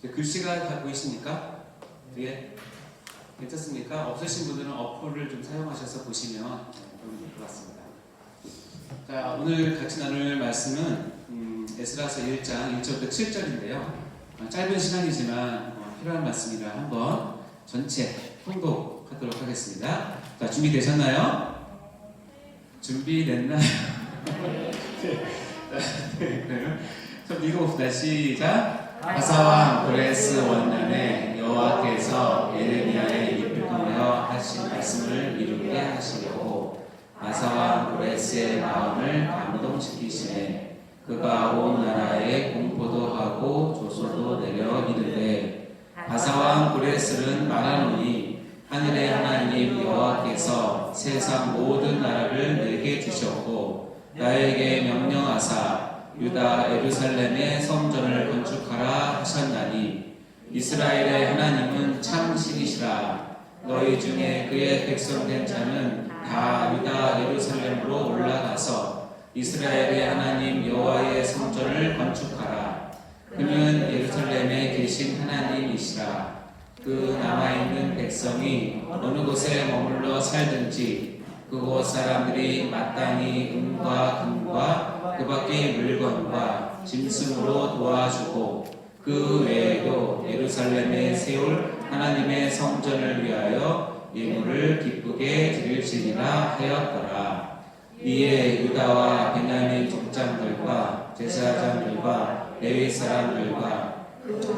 글씨가 다 보이십니까? 뒤에? 괜찮습니까? 없으신 분들은 어플을 좀 사용하셔서 보시면 도움이 될 것 같습니다. 자, 오늘 같이 나눌 말씀은 에스라서 1장 1절부터 7절인데요. 짧은 시간이지만 필요한 말씀이라 한번 전체 통독하도록 하겠습니다. 자, 준비되셨나요? 준비됐나요? 네, 그러면 좀 읽어봅시다. 시작! 바사왕 고레스 원년에 여호와께서 예레미야의 입을 통하여 하신 말씀을 이루게 하시려고 바사왕 고레스의 마음을 감동시키시네. 그가 온 나라에 공포도 하고 조소도 내려 이르되 바사왕 고레스는 말하노니 하늘의 하나님 여호와께서 세상 모든 나라를 내게 주셨고 나에게 명령하사 유다 예루살렘의 성전을 건축하라 하셨나니 이스라엘의 하나님은 참 신이시라. 너희 중에 그의 백성 된 자는 다 유다 예루살렘으로 올라가서 이스라엘의 하나님 여호와의 성전을 건축하라. 그는 예루살렘에 계신 하나님이시라. 그 남아있는 백성이 어느 곳에 머물러 살든지 그곳 사람들이 마땅히 은과 금과 그 밖의 물건과 짐승으로 도와주고 그 외에도 예루살렘에 세울 하나님의 성전을 위하여 예물을 기쁘게 드릴지니라 하였더라. 이에 유다와 베냐민 족장들과 제사장들과 레위 사람들과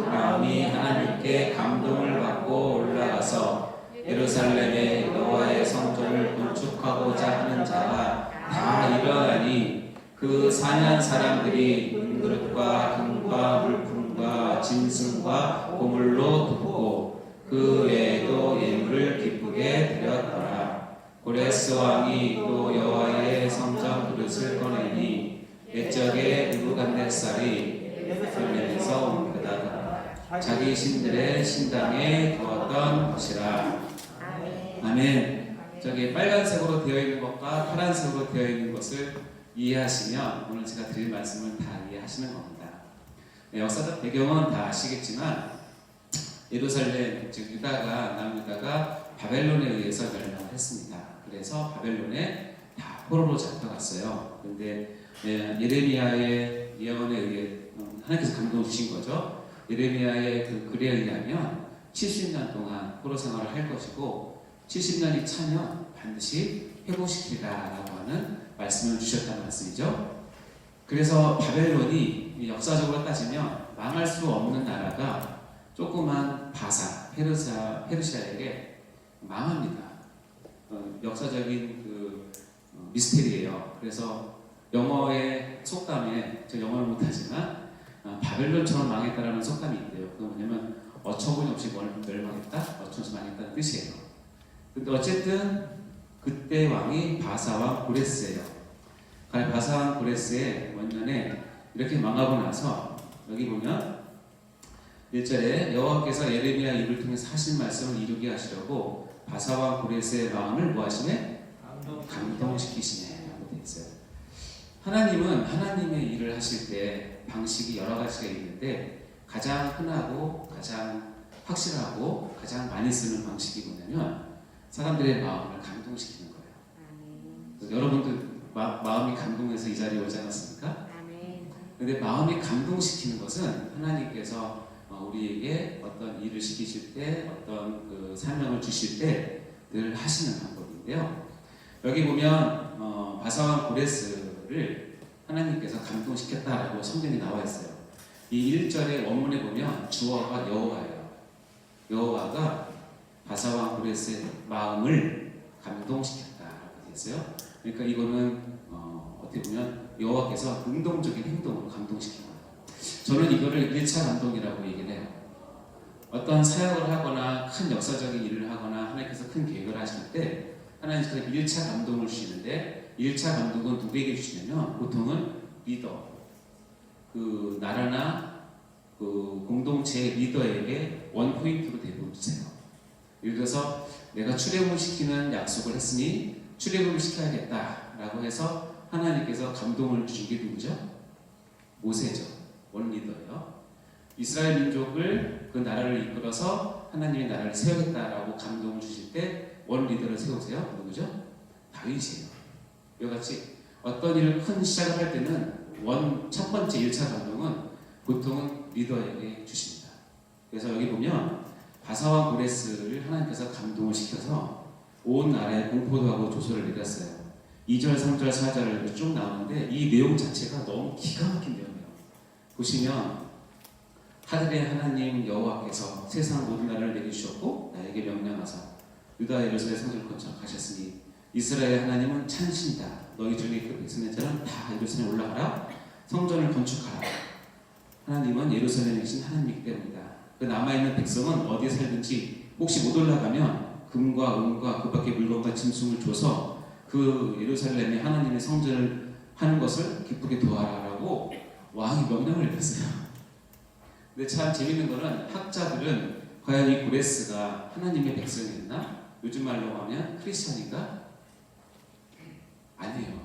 마음이 하나님께 감동을 받고 올라가서 예루살렘에 여호와의 성전을 건축하고자 하는 자가 다 일어나니 그 사냥 사람들이 은그릇과 금과 물품과 짐승과 보물로 돕고 그 외에도 예물을 기쁘게 드렸더라. 고레스 왕이 또 여호와의 성전 그릇을 꺼내니 옛적에 느부갓네살이 예루살렘에서 온 그다가 자기 신들의 신당에 두었던 것이라. 아멘. 저기 빨간색으로 되어 있는 것과 파란색으로 되어 있는 것을 이해하시면 오늘 제가 드릴 말씀을 다 이해하시는 겁니다. 네, 역사적 배경은 다 아시겠지만 예루살렘 즉 유다가 남유다가 바벨론에 의해서 멸망을 했습니다. 그래서 바벨론에 다 포로로 잡혀갔어요. 그런데 예레미야의 예언에 의해 하나님께서 감동을 주신 거죠. 예레미야의 그 글에 의하면 70년 동안 포로 생활을 할 것이고 70년이 차면 반드시 회복시키리라라고 하는 말씀을 주셨다는 말씀이죠. 그래서 바벨론이 역사적으로 따지면 망할 수 없는 나라가 조그만 바사, 페르시아에게 망합니다. 역사적인 그 미스테리예요. 그래서 영어의 속담에, 저 영어를 못하지만 바벨론처럼 망했다라는 속담이 있대요. 그건 뭐냐면 어처구니 없이 멸망했다, 어처구니 망했다는 뜻이에요. 근데 어쨌든 그때 왕이 바사왕 고레스예요. 바사왕 고레스의 원년에 이렇게 망하고 나서 여기 보면 1절에 여호와께서 예레미야 입을 통해서 하신 말씀을 이루게 하시려고 바사왕 고레스의 마음을 뭐 하시네? 감동시키시네 라고 되어 있어요. 하나님은 하나님의 일을 하실 때 방식이 여러 가지가 있는데 가장 흔하고 가장 확실하고 가장 많이 쓰는 방식이 뭐냐면 사람들의 마음을 감동시키는 거예요. 여러분들 마음이 감동해서 이 자리에 오지 않았습니까? 그런데 마음이 감동시키는 것은 하나님께서 우리에게 어떤 일을 시키실 때 어떤 그 사명을 주실 때 늘 하시는 방법인데요. 여기 보면 바사왕 고레스를 하나님께서 감동시켰다라고 성경에 나와 있어요. 이 1절의 원문에 보면 주어가 여호와예요. 여호와가 바사왕 고레스의 마음을 감동시켰다라고 되어 있어요. 그러니까 이거는 어떻게 보면 여호와께서 능동적인 행동으로 감동시킨 거예요. 저는 이거를 1차 감동이라고 얘기를 해요. 어떤 사역을 하거나 큰 역사적인 일을 하거나 하나님께서 큰 계획을 하실 때 하나님께서 1차 감동을 주시는데 1차 감동은 누구에게 주시냐면 보통은 리더, 그 나라나 그 공동체 리더에게 원포인트로 대부분 주세요. 예를 들어서 내가 출애굽을 시키는 약속을 했으니 출애굽을 시켜야겠다라고 해서 하나님께서 감동을 주신 게 누구죠? 모세죠. 원리더예요. 이스라엘 민족을 그 나라를 이끌어서 하나님의 나라를 세우겠다라고 감동을 주실 때 원 리더를 세우세요. 누구죠? 다윗이에요. 이와 같이 어떤 일을 큰 시작을 할 때는 첫 번째 1차 감동은 보통은 리더에게 주십니다. 그래서 여기 보면 바사와 고레스를 하나님께서 감동을 시켜서 온 나라에 공포도 하고 조서를 내렸어요. 2절, 3절, 4절을 쭉 나오는데 이 내용 자체가 너무 기가 막힌 내용이에요. 보시면 하늘의 하나님 여호와께서 세상 모든 나라를 내리주셨고 나에게 명령하사 유다 예루살렘 성전을 건축하셨으니 이스라엘 하나님은 찬신이다. 너희 중에 그 백성의 자는 다 예루살렘에 올라가라. 성전을 건축하라. 하나님은 예루살렘에 계신 하나님이기 때문이다. 그 남아있는 백성은 어디에 살든지 혹시 못 올라가면 금과 은과 그 밖의 물건과 짐승을 줘서 그 예루살렘에 하나님의 성전을 하는 것을 기쁘게 도와라라고 왕이 명령을 내렸어요. 근데 참 재밌는 거는 학자들은 과연 이 고레스가 하나님의 백성이었나? 요즘 말로 하면 크리스천인가? 아니에요.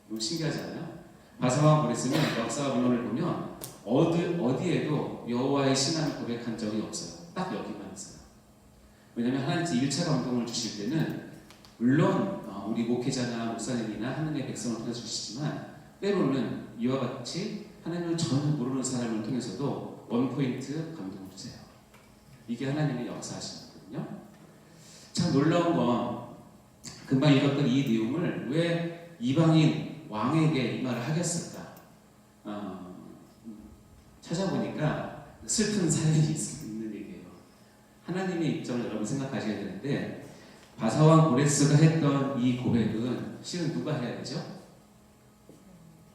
너무 신기하지 않아요? 바사와 고레스는 역사 본론을 보면 어디에도 여호와의 신앙을 고백한 적이 없어요. 딱 여기만 있어요. 왜냐하면 하나님께서 1차 감동을 주실 때는 물론 우리 목회자나 목사님이나 하나님의 백성을 통해서 주시지만 때로는 이와 같이 하나님을 전혀 모르는 사람을 통해서도 원포인트 감동을 주세요. 이게 하나님의 역사하시는 거거든요. 참 놀라운 건 금방 읽었던 이 내용을 왜 이방인 왕에게 이 말을 하겠을까? 찾아보니까 슬픈 사연이 있는 얘기예요. 하나님의 입장을 여러분 생각하셔야 되는데 바사왕 고레스가 했던 이 고백은 실은 누가 해야 되죠?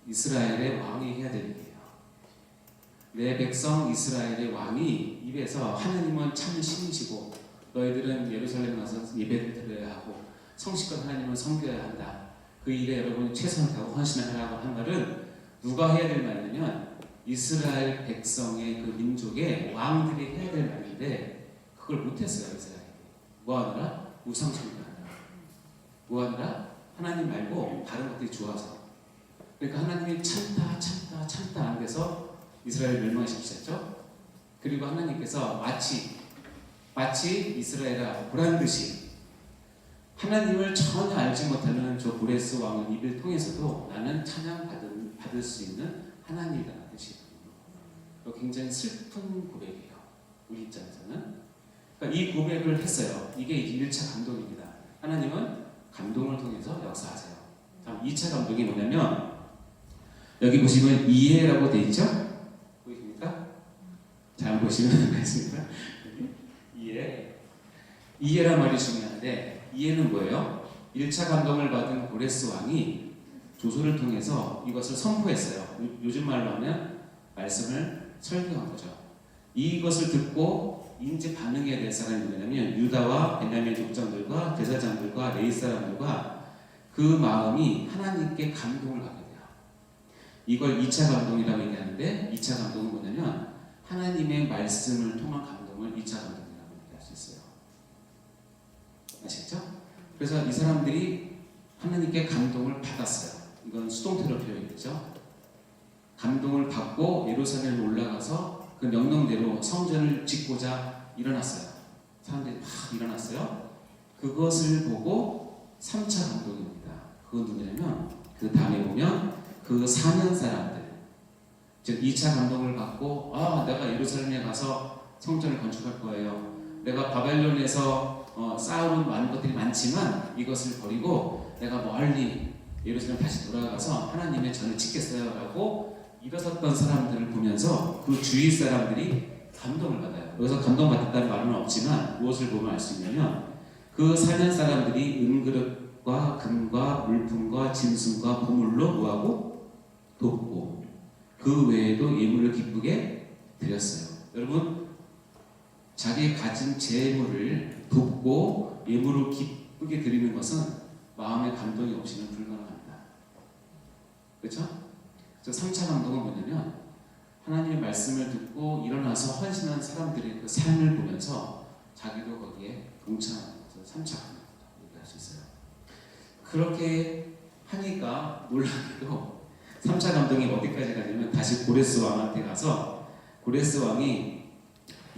이스라엘의 왕이 해야 될 일이에요. 내 백성 이스라엘의 왕이 입에서 하나님은 참 신이시고 너희들은 예루살렘 가서 예배를 드려야 하고 성실껏 하나님을 섬겨야 한다. 그 일에 여러분이 최선을 다하고 헌신을 하라고 한 말은 누가 해야 될 말이냐면 이스라엘 백성의 그 민족의 왕들이 해야 될 말인데 그걸 못했어요. 이스라엘이. 뭐하느라? 우상숭배하느라. 뭐하느라? 하나님 말고 다른 것들이 좋아서. 그러니까 하나님이 참다 안 돼서 이스라엘 멸망시키셨죠. 그리고 하나님께서 마치 이스라엘아 보란듯이 하나님을 전혀 알지 못하는 저 고레스 왕의 입을 통해서도 나는 찬양 받을 수 있는 하나님이라는 뜻이거든요. 굉장히 슬픈 고백이에요. 우리 입장에서는. 그러니까 이 고백을 했어요. 이게 이제 1차 감동입니다. 하나님은 감동을 통해서 역사하세요. 다음 2차 감동이 뭐냐면 여기 보시면 이해라고 되어 있죠? 보이십니까? 잘 보시면 알겠습니다. 이해란 말이 중요한데 이해는 뭐예요? 1차 감동을 받은 고레스 왕이 조서를 통해서 이것을 선포했어요. 요즘 말로 하면 말씀을 설교한 거죠. 이것을 듣고 인지 반응해야 될 사람이 누구냐면 유다와 베냐민 족장들과 제사장들과 레위 사람들과 그 마음이 하나님께 감동을 받게 돼요. 이걸 2차 감동이라고 얘기하는데 2차 감동은 뭐냐면 하나님의 말씀을 통한 감동을 2차 감동이라고 얘기할 수 있어요. 아시겠죠? 그래서 이 사람들이 하나님께 감동을 받았어요. 이건 수동태로 표현이죠. 감동을 받고 예루살렘에 올라가서 그 명령대로 성전을 짓고자 일어났어요. 사람들이 막 일어났어요. 그것을 보고 3차 감동입니다. 그건 누구냐면 그 다음에 보면 그 사는 사람들, 즉 2차 감동을 받고 내가 예루살렘에 가서 성전을 건축할 거예요. 내가 바벨론에서 쌓아놓은 많은 것들이 많지만 이것을 버리고 내가 멀리 예루살렘 다시 돌아가서 하나님의 전을 짓겠어요 라고 일어섰던 사람들을 보면서 그 주위 사람들이 감동을 받아요. 여기서 감동받았다는 말은 없지만 무엇을 보면 알 수 있냐면 그 사는 사람들이 은그릇과 금과 물품과 짐승과 보물로 뭐하고? 돕고 그 외에도 예물을 기쁘게 드렸어요. 여러분 자기 가진 재물을 돕고 예물을 기쁘게 드리는 것은 마음의 감동이 없이는 불가능합니다. 그렇죠? 그래서 3차 감동은 뭐냐면 하나님의 말씀을 듣고 일어나서 헌신한 사람들의 그 삶을 보면서 자기도 거기에 동참하는 것을 3차 감동이라고 얘기할 수 있어요. 그렇게 하니까 놀랍게도 3차 감동이 어디까지 가냐면 다시 고레스 왕한테 가서 고레스 왕이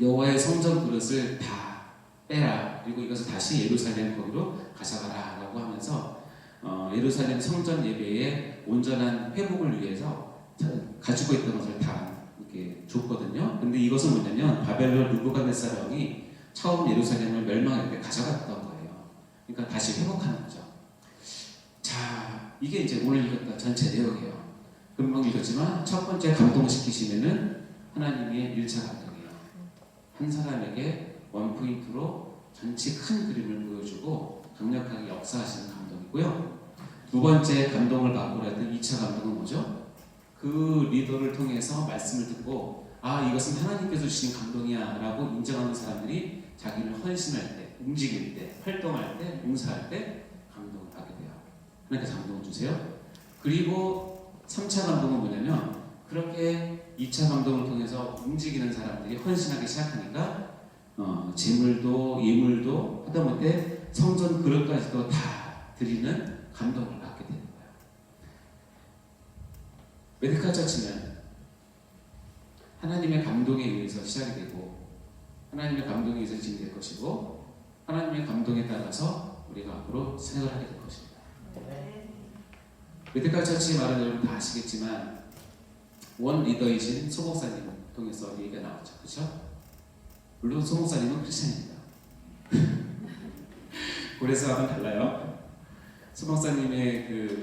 여호와의 성전 그릇을 다 빼라, 그리고 이것을 다시 예루살렘 거기로 가져가라 라고 하면서 예루살렘 성전 예배의 온전한 회복을 위해서 가지고 있던 것을 다 이렇게 줬거든요. 근데 이것은 뭐냐면 바벨론 느부갓네살 왕이 처음 예루살렘을 멸망할 때 가져갔던 거예요. 그러니까 다시 회복하는 거죠. 자, 이게 이제 오늘 읽었던 전체 내용이에요. 금방 읽었지만 첫 번째 감동시키시면은 하나님의 1차 감동이에요. 한 사람에게 원포인트로 전체 큰 그림을 보여주고 강력하게 역사하시는 감동이고요. 두 번째 감동을 받고 그랬던 2차 감동은 뭐죠? 그 리더를 통해서 말씀을 듣고 아, 이것은 하나님께서 주신 감동이야 라고 인정하는 사람들이 자기를 헌신할 때, 움직일 때, 활동할 때, 봉사할 때 감동을 받게 돼요. 하나님께서 감동을 주세요. 그리고 3차 감동은 뭐냐면 그렇게 2차 감동을 통해서 움직이는 사람들이 헌신하기 시작하니까 재물도 예물도 하다못해 성전 그릇까지도 다 드리는 감동을 받게 되는 거예요. 메디카 처치는 하나님의 감동에 의해서 시작이 되고 하나님의 감동에 의해서 진행될 것이고 하나님의 감동에 따라서 우리가 앞으로 생각을 하게 될 것입니다. 메디카 처치의 말은 여러분 다 아시겠지만 원 리더이신 소목사님 통해서 얘기가 나오죠. 그렇죠? 물론 소목사님은 크리스찬입니다. 고레스와는 달라요. 소목사님의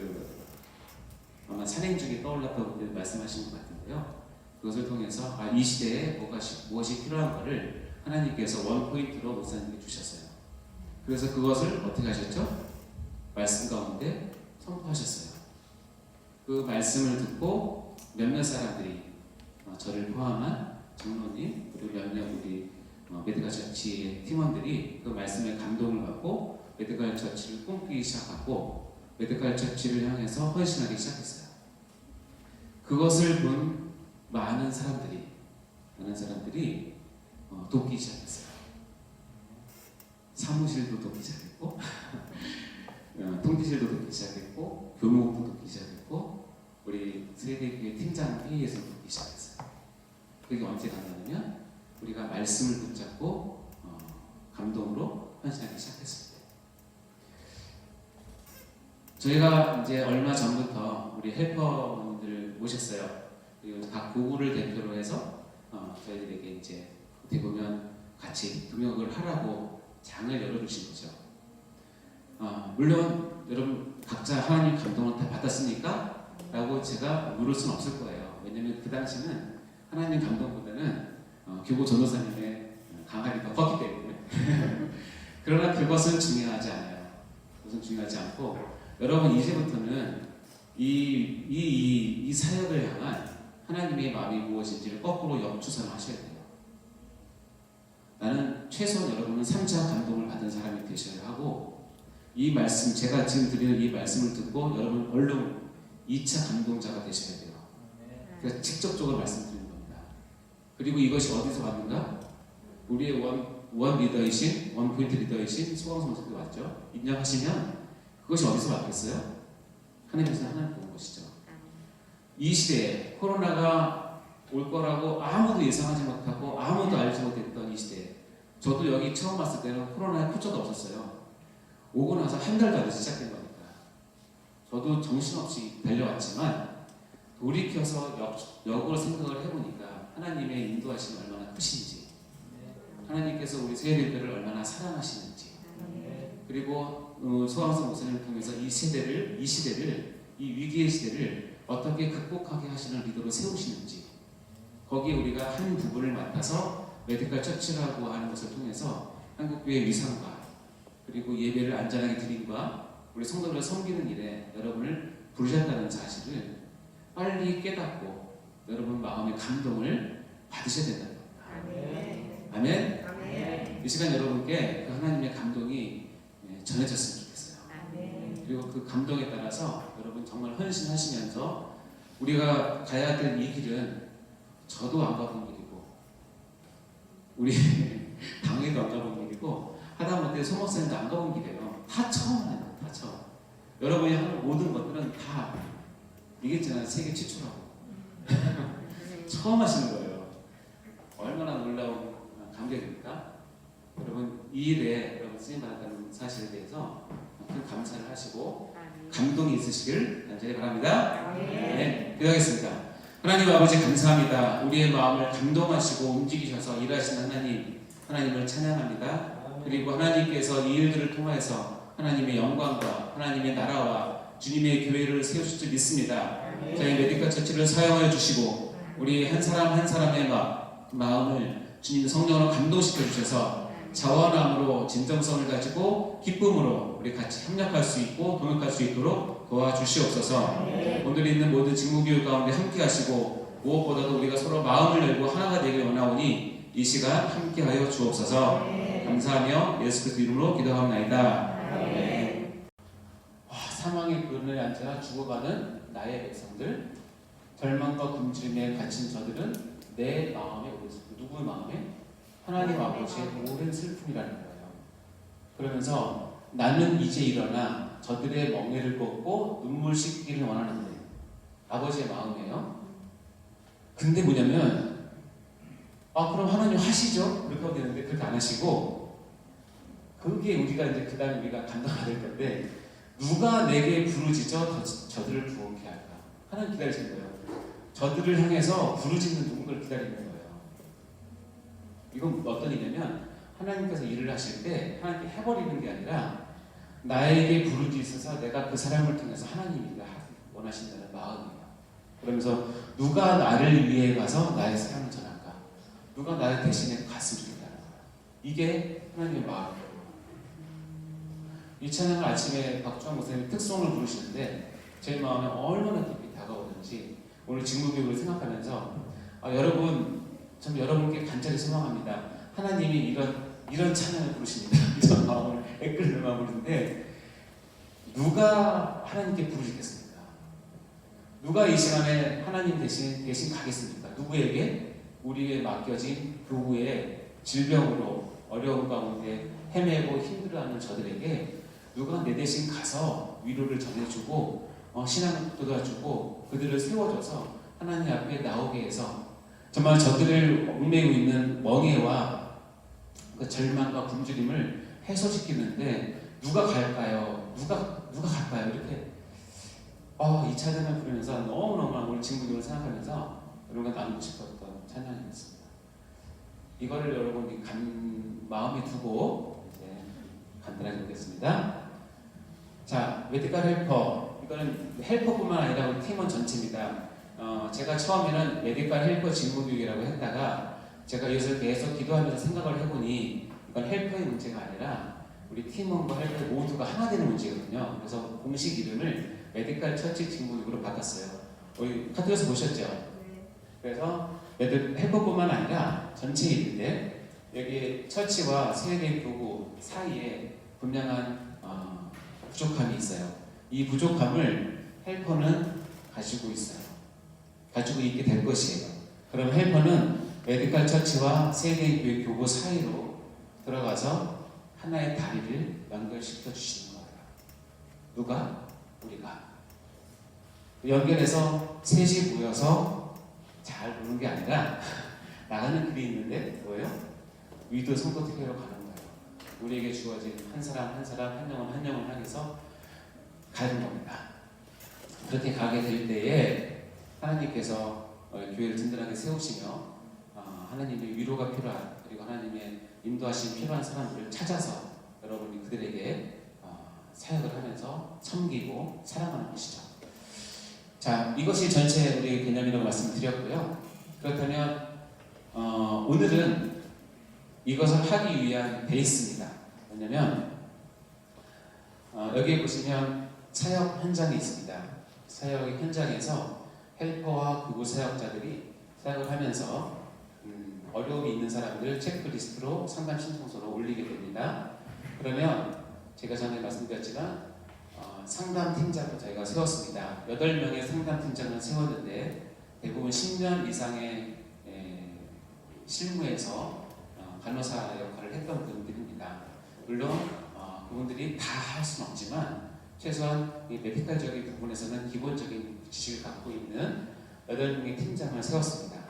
아마 산행 중에 떠올랐다고 말씀하신 것 같은데요. 그것을 통해서 이 시대에 무엇이 필요한가를 하나님께서 원포인트로 목사님께 주셨어요. 그래서 그것을 어떻게 하셨죠? 말씀 가운데 선포하셨어요. 그 말씀을 듣고 몇몇 사람들이 저를 포함한 장로님 그리고 몇몇 우리 메디카 처치의 팀원들이 그 말씀에 감동을 받고 메디카 처치를 꿈꾸기 시작하고 메디카 처치를 향해서 헌신하기 시작했어요. 그것을 본 많은 사람들이 돕기 시작했어요. 사무실도 돕기 시작했고 통지실도 돕기 시작했고 교무국도 돕기 시작했고 우리 세대교회 팀장 회의에서 돕기 시작했어요. 그게 언제 갔냐면 우리가 말씀을 붙잡고 감동으로 헌신하기 시작했을 때. 저희가 이제 얼마 전부터 우리 헬퍼분들을 모셨어요. 그리고 각 고구를 대표로 해서 저희들에게 이제 어떻게 보면 같이 동역을 하라고 장을 열어주신 거죠. 물론 여러분 각자 하나님 감동을 다 받았습니까? 라고 제가 물을 수는 없을 거예요. 왜냐면 그 당시는 하나님 감동보다는 교구 전도사님의 강압이 더 컸기 때문에. 그러나 그것은 중요하지 않아요. 그것은 중요하지 않고 여러분 이제부터는 이 사역을 향한 하나님의 마음이 무엇인지를 거꾸로 역추선을 하셔야 돼요. 나는 최소한 여러분은 3차 감동을 받은 사람이 되셔야 하고 이 말씀, 제가 지금 드리는 이 말씀을 듣고 여러분 얼른 2차 감동자가 되셔야 돼요. 그래서 직접적으로 말씀드리는 겁니다. 그리고 이것이 어디서 왔는가? 우리의 원 리더이신, 원 포인트 리더이신 소강 선생님도 왔죠. 인정하시면 그것이 어디서 왔겠어요? 하나님께서 하나님 본 것이죠. 이 시대에 코로나가 올 거라고 아무도 예상하지 못하고 아무도 알지 못했던 이 시대에 저도 여기 처음 왔을 때는 코로나의 후처도 없었어요. 오고 나서 한 달도 안 돼서 시작된 거니까 저도 정신없이 달려왔지만 돌이켜서 역으로 생각을 해보니까 하나님의 인도하심이 얼마나 크신지 하나님께서 우리 세대들을 얼마나 사랑하시는지 그리고 소왕성 목사님을 통해서 이 시대를 이 위기의 시대를 어떻게 극복하게 하시는 리더로 세우시는지 거기에 우리가 한 부분을 맡아서 메디컬 처치라고 하는 것을 통해서 한국교회 위상과 그리고 예배를 안전하게 드림과 우리 성도들을 섬기는 일에 여러분을 부르셨다는 사실을 빨리 깨닫고 여러분 마음의 감동을 받으셔야 된다는 겁니다. 아멘. 아멘. 이 시간 여러분께 그 하나님의 감동이 전해졌으면 좋겠어요. 아멘. 그리고 그 감동에 따라서 여러분 정말 헌신하시면서 우리가 가야 될 이 길은 저도 안 가본 길이고 우리 당회도 안 가본 길이고 하다못해 소목사님도 안 가본 길이에요. 다 처음 하는 거예요. 다 처음. 여러분이 하는 모든 것들은 다 얘기했잖아요. 세계 최초라고. 처음 하시는 거예요. 얼마나 놀라운 감격입니까? 여러분 이 일에 여러분 쓰임 받았다는 사실에 대해서 큰 감사를 하시고 감동이 있으시길 간절히 바랍니다. 네, 기도하겠습니다. 하나님 아버지 감사합니다. 우리의 마음을 감동하시고 움직이셔서 일하시는 하나님, 하나님을 찬양합니다. 그리고 하나님께서 이 일들을 통해서 하나님의 영광과 하나님의 나라와 주님의 교회를 세우실 줄 믿습니다. 저희 메디컬 처치를 사용하여 주시고 우리 한 사람 한 사람의 마음을 주님 성령으로 감동시켜 주셔서 자원함으로 진정성을 가지고 기쁨으로 우리 같이 협력할 수 있고 동역할 수 있도록 도와주시옵소서. 오늘 있는 모든 직무교육 가운데 함께 하시고 무엇보다도 우리가 서로 마음을 열고 하나가 되길 원하오니 이 시간 함께 하여 주옵소서. 감사하며 예수 그리스도 이름으로 기도하옵나이다. 사망의 끈을 앉아 죽어가는 나의 백성들, 절망과 굶주림에 갇힌 저들은 내 마음에 오르지. 누구의 마음에? 하나님 아버지의 오랜 슬픔이라는 거예요. 그러면서 나는 이제 일어나 저들의 멍에를 걷고 눈물 씻기를 원하는데, 아버지의 마음이에요. 근데 뭐냐면 그럼 하나님 하시죠? 그렇게 하면 되는데 그렇게 안 하시고, 그게 우리가 이제 그 다음에 우리가 감당해야 될 건데, 누가 내게 부르짖어 저들을 부흥케 할까? 하나님 기다리시는 거예요. 저들을 향해서 부르짖는 누군가를 기다리는 거예요. 이건 어떤 일이냐면 하나님께서 일을 하실 때 하나님께 해버리는 게 아니라 나에게 부르짖어서 내가 그 사람을 통해서 하나님이 원하신다는 마음이에요. 그러면서 누가 나를 위해 가서 나의 사랑을 전할까? 누가 나를 대신에 갔으면 좋겠다는 거예요. 이게 하나님의 마음이에요. 이 찬양을 아침에 박주환 목사님이 특송을 부르시는데 제 마음에 얼마나 깊이 다가오는지 오늘 직무교육을 생각하면서 여러분, 참 여러분께 간절히 소망합니다. 하나님이 이런 찬양을 부르십니다. 이런 마음을 애끓는 마음을 부르는데 누가 하나님께 부르시겠습니까? 누가 이 시간에 하나님 대신 가겠습니까? 누구에게? 우리에게 맡겨진 교구의 질병으로 어려운 가운데 헤매고 힘들어하는 저들에게 누가 내 대신 가서 위로를 전해주고 신앙을 돋아주고 그들을 세워줘서 하나님 앞에 나오게 해서 정말 저들을 얽매이고 있는 멍해와 그 절망과 굶주림을 해소시키는데 누가 갈까요? 누가 갈까요? 이렇게 이 찬양을 부르면서 너무너무 오늘 직무교육을 생각하면서 여러분과 나누고 싶었던 찬양이었습니다. 이거를 여러분이 마음에 두고 이제 간단하게 보겠습니다. 자, 메디컬 헬퍼, 이거는 헬퍼뿐만 아니라 우리 팀원 전체입니다. 제가 처음에는 메디컬 헬퍼 직무교육이라고 했다가 제가 이것을 계속 기도하면서 생각을 해보니 이건 헬퍼의 문제가 아니라 우리 팀원과 헬퍼 모두가 하나 되는 문제거든요. 그래서 공식 이름을 메디컬 처치 직무교육으로 바꿨어요. 우리 카톡에서 보셨죠? 그래서 헬퍼뿐만 아니라 전체 일인데 여기 처치와 세계 교구 사이에 분명한 부족함이 있어요. 이 부족함을 헬퍼는 가지고 있어요. 가지고 있게 될 것이에요. 그럼 헬퍼는 메디컬 처치와 세계교회 교구 사이로 들어가서 하나의 다리를 연결시켜 주시는 거예요. 누가? 우리가. 연결해서 셋이 모여서 잘 보는 게 아니라 나가는 길이 있는데 뭐예요? 위도 손끝으로 가는 거예요. 우리에게 주어진 한 사람 한 사람 한 영혼 향해서 가는 겁니다. 그렇게 가게 될 때에 하나님께서 교회를 든든하게 세우시며 하나님의 위로가 필요한 그리고 하나님의 인도하심 필요한 사람들을 찾아서 여러분이 그들에게 사역을 하면서 섬기고 사랑하는 것이죠. 자, 이것이 전체 우리 개념이라고 말씀드렸고요. 그렇다면 오늘은 이것을 하기 위한 베이스입니다. 왜냐하면 여기에 보시면 사역 현장이 있습니다. 사역 현장에서 헬퍼와 구구 사역자들이 사역을 하면서 어려움이 있는 사람들 체크리스트로 상담 신청서로 올리게 됩니다. 그러면 제가 전에 말씀드렸지만 상담팀장을 저희가 세웠습니다. 8명의 상담팀장을 세웠는데 대부분 10년 이상의 실무에서 간호사 역할을 했던 분들입니다. 물론 그분들이 다 할 수는 없지만 최소한 이 메디컬적인 부분에서는 기본적인 지식을 갖고 있는 8명의 팀장을 세웠습니다.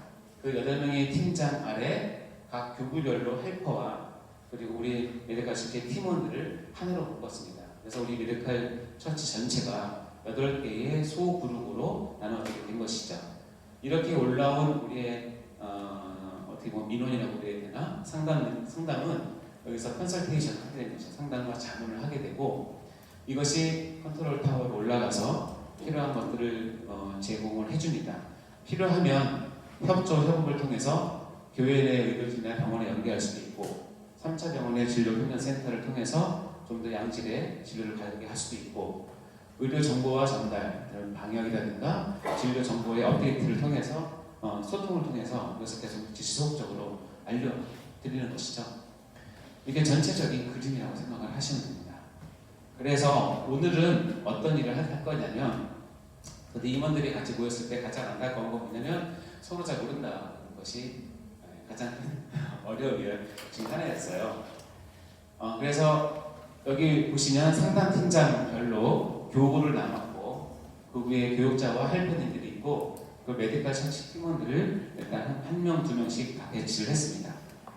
그 8명의 팀장 아래 각 교구별로 헬퍼와 그리고 우리 메디칼 실제 팀원들을 하나로 묶었습니다. 그래서 우리 메디칼 처치 전체가 8개의 소그룹으로 나눠지게 된 것이죠. 이렇게 올라온 우리의 어떻게 보면 민원이라고 그래야 되나? 상담은 여기서 컨설테이션 하게 되는 거죠. 상담과 자문을 하게 되고 이것이 컨트롤 타워로 올라가서 필요한 것들을 제공을 해줍니다. 필요하면 협업을 통해서 교회 내 의료진이나 병원에 연계할 수도 있고 3차 병원의 진료훈련센터를 통해서 좀 더 양질의 진료를 가게 할 수도 있고 의료 정보와 전달, 방역이라든가 진료 정보의 업데이트를 통해서 소통을 통해서 그것을 계속 지속적으로 알려드리는 것이죠. 이게 전체적인 그림이라고 생각을 하시면 됩니다. 그래서 오늘은 어떤 일을 할 거냐면 임원들이 같이 모였을 때 가장 안타까운 건 뭐냐면 서로 잘 모른다는 것이 가장 어려운 일 중 하나였어요. 그래서 여기 보시면 상담 팀장별로 교구를 나눴고 그 위에 교육자와 헬퍼님들이 있고 그 메디컬 처치 팀원들을 일단 한 명, 두 명씩 다 배치를 했습니다.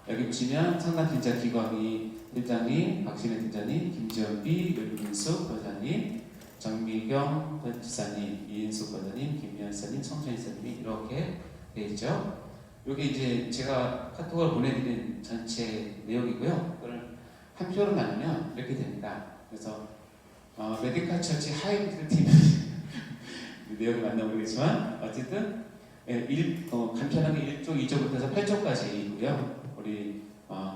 여기 보시면 상담 팀장 기광희 팀장님, 박신혜 팀장님, 김지연비, 윤민숙 권사님, 정미경 지사님, 이인숙 권사님, 김미연 지사님, 성준 지사님이 이렇게 되어 있죠. 여기 이제 제가 카톡을 보내드린 전체 내용이고요. 그걸 한 표로 나누면 이렇게 됩니다. 그래서 메디컬 처치 하이브리드 팀 내용이 맞나 모르겠지만 어쨌든 간편하게 1조, 2조부터 해서 8조까지 있고요. 우리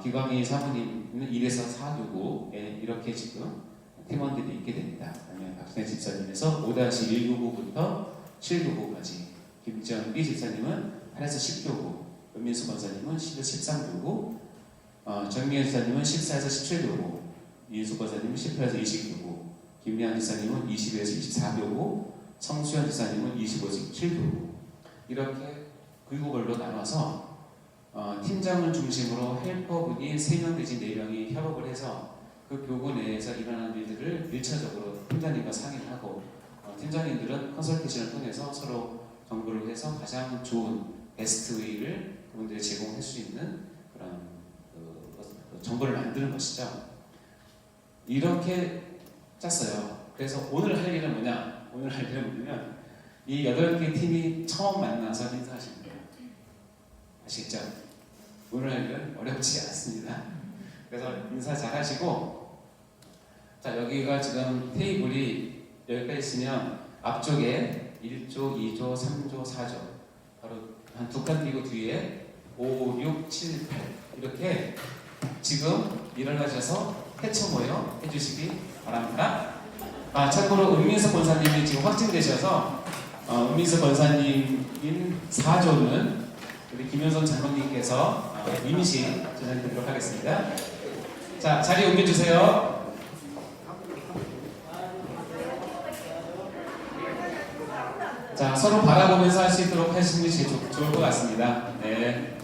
기광희 사모님은 1에서 4교구에 이렇게 지금 팀원들이 있게 됩니다. 그다음에 박신혜 집사님에서 5-1교구부터 7교구까지, 김지연비 집사님은 8에서 10교구, 은민수 권사님은 10에서 13교구, 정미연 집사님은 14에서 17교구, 이인숙 권사님은 18에서 20교구, 김미안 집사님은 20에서 24교구, 성수연 집사님은 25에서 17교구 이렇게 교구별로 나눠서 팀장을 중심으로 헬퍼분이 3명 내지 4명이 협업을 해서 그 교구 내에서 일어나는 일들을 1차적으로 팀장님과 상의를 하고 팀장님들은 컨설테이션을 통해서 서로 정보를 해서 가장 좋은 베스트 웨이를 그분들이 제공할 수 있는 그런 정보를 만드는 것이죠. 이렇게 짰어요. 그래서 오늘 할 일은 뭐냐? 오늘 할 일은 뭐냐면 이 8개 팀이 처음 만나서 인사하시는 거예요. 아시겠죠? 오늘 할 일은 어렵지 않습니다. 그래서 인사 잘 하시고, 자, 여기가 지금 테이블이 여기까지 있으면 앞쪽에 1조, 2조, 3조, 4조 바로 한 두 칸 띄고 뒤에 5, 6, 7, 8 이렇게 지금 일어나셔서 해쳐 모여 해주시기 바랍니다. 참고로 은민석 권사님이 지금 확진되셔서 은민석 권사님인 4조는 우리 김현선 장로님께서 임시 전해드리도록 하겠습니다. 자, 자리 옮겨주세요. 자, 서로 바라보면서 할 수 있도록 하시는 게 제일 좋을 것 같습니다. 네.